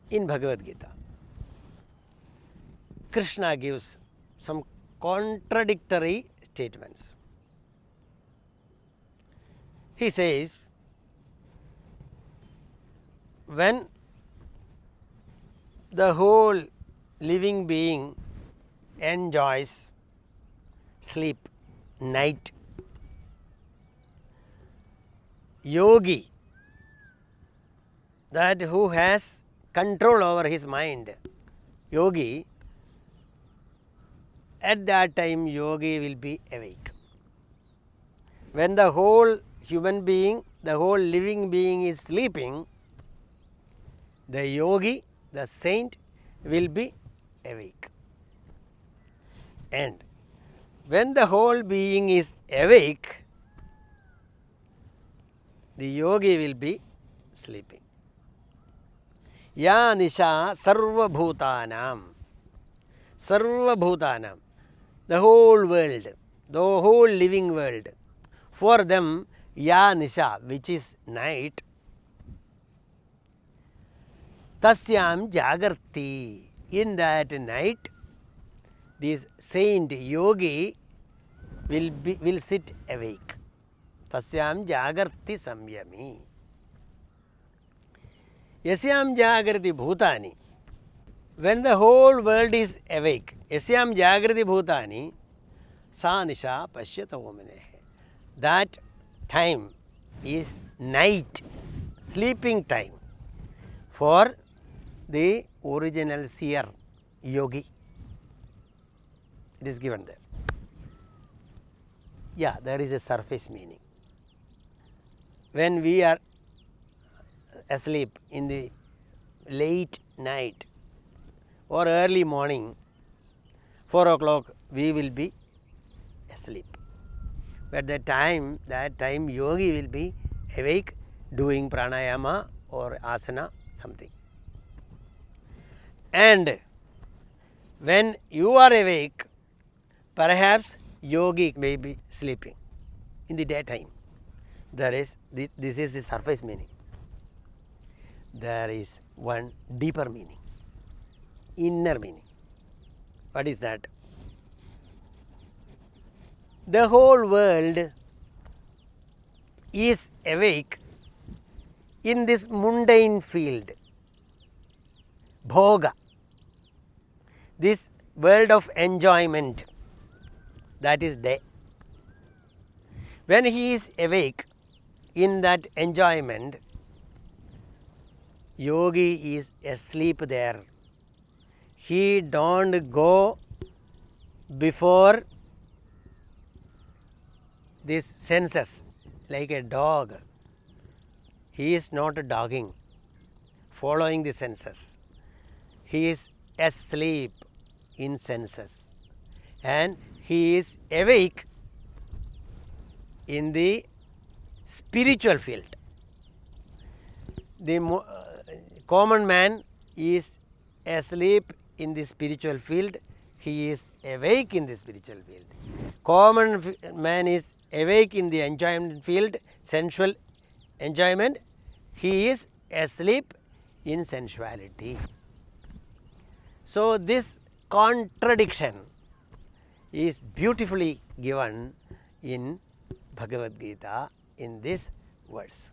in Bhagavad Gita, Krishna gives some contradictory statements. He says, when the whole living being enjoys sleep, night, yogi, that who has control over his mind, yogi, at that time yogi will be awake. When the whole human being, the whole living being is sleeping, the yogi, the saint, will be awake. And when the whole being is awake, the yogi will be sleeping. Ya nisha sarva bhutanam, the whole world, the whole living world, for them ya nisha, which is night, tasyam jagarti, in that night this saint yogi will sit awake. Tasyam jagarti samyami. Yasyam jagarti bhutani, when the whole world is awake, yasyam jagrati bhutani, sa nisha pashyata omane. That time is night, sleeping time for the original seer, yogi. It is given there. Yeah, there is a surface meaning. When we are asleep in the late night or early morning, 4 o'clock, we will be asleep. But that time yogi will be awake doing pranayama or asana, something. And when you are awake, perhaps yogi may be sleeping in the daytime. This is the surface meaning. There is one deeper meaning, inner meaning. What is that? The whole world is awake in this mundane field, bhoga, this world of enjoyment, that is day. When he is awake in that enjoyment, yogi is asleep there. He don't go before these senses like a dog. He is not dogging, following the senses. He is asleep in senses, and he is awake in the spiritual field. The common man is asleep in the spiritual field. He is awake in the spiritual field. Common man is awake in the enjoyment field, sensual enjoyment. He is asleep in sensuality. So this contradiction is beautifully given in Bhagavad Gita in this verse.